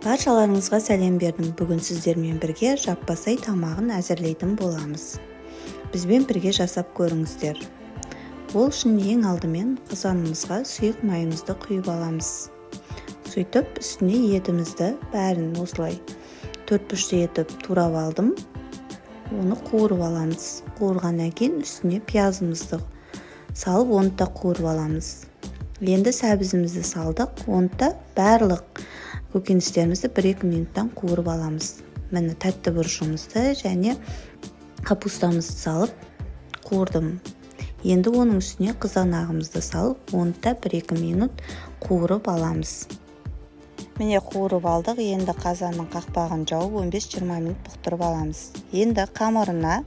Баршаларыңызға сәлем бердім. Бүгін сіздермен бірге жаппасай тамағын әзірлейтін боламыз. Бізбен бірге жасап көріңіздер. Ол үшін ең алдымен қазанымызға сұйық майымызды құйып аламыз. Сөйтіп үстіне етімізді бәрін осылай төрт-бұрышты етіп турап алдым. Оны қуырып аламыз. Қуырғаннан кейін үстіне пиязымызды салып, оны да қуырып аламыз. Енді сәбізімізді салдық. Оны да барлық көкөністерімізді 1-2 минуттан қуырып аламыз. Міне тәтті бұрышымызды және капустамызды салып қуырдым. Енді оның үстіне қызанағымызды салып, оны да 1-2 минут қуырып аламыз. Міне қуырып алдық. Енді қазанның қақпағын жауып 15-20 минут бұқтырып аламыз. Енді қамырына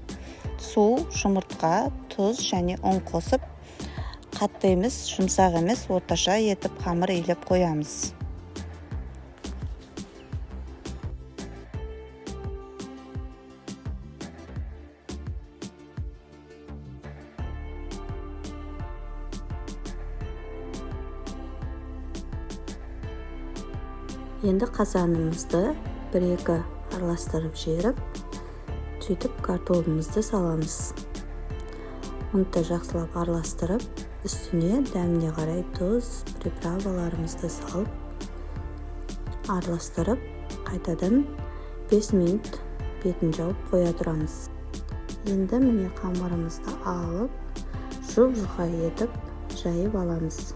су, жұмыртқа, тұз және ұн қосып, қатты емес, жұмсақ емес, орташа етіп қамыр илеп қоямыз. Енді қазанымызды 1-2 араластырып жіберіп, сөйтіп картоплымызды саламыз. Оны да жақсылап араластырып, үстіне дәміне қарай тұз, приправаларымызды салып, араластырып, қайтадан 5 минут бетін жауып қоя тұрамыз. Енді міне қамырымызды алып, жұп-жұқа етіп жайып аламыз.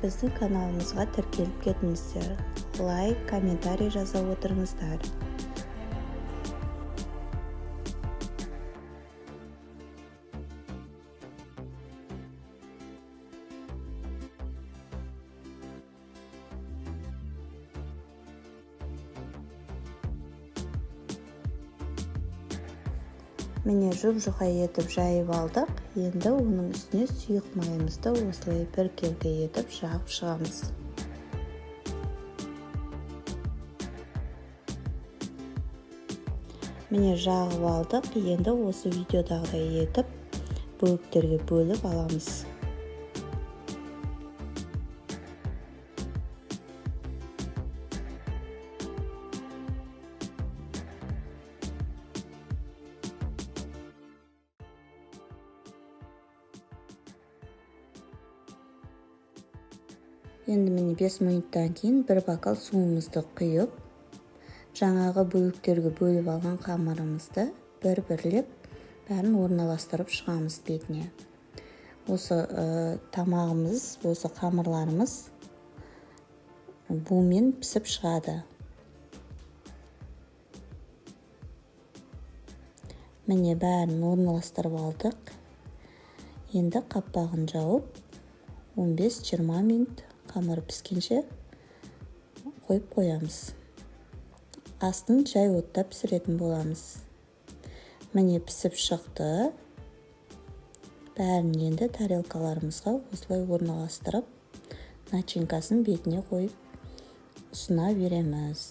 Біздің каналымызға тіркеліп кетіңіздер. Лайк, комментарий жаза отырыңыздар. Міне жұп-жұқа етіп жайып алдық. Енді оның үстіне сұйық майымызды осылай бір келге етіп жағып шығамыз. Міне жағып алдық. Енді осы видеодағыдай етіп бөліктерге бөліп аламыз. Енді міне 5 минуттан кейін бір бокал суымызды құйып, жаңағы бөліктерге бөліп алған қамырымызды бір-бірлеп бәрін орналастырып шығамыз бетіне. Осы тамағымыз, осы қамырларымыз бумен пісіп шығады. Міне бәрін орналастырып алдық. Енді қақпағын жауып 15-20 минут қамыр піскенше қойып қоямыз. Астын жай отта пісіретін боламыз. Міне пісіп шықты. Бәрін енді тарелкаларымызға осылай орналастырып, начинкасын бетіне қойып ұсына береміз.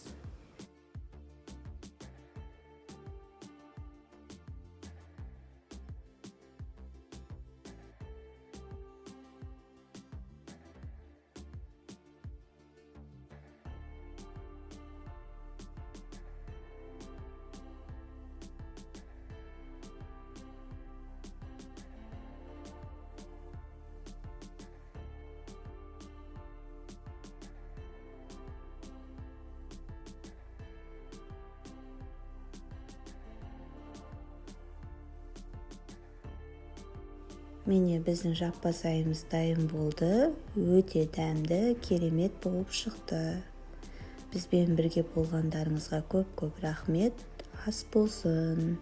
Міне біздің жаппасайымыз дайын болды. Өте дәмді, керемет болып шықты. Бізбен бірге болғандарыңызға көп-көп рахмет. Ас болсын.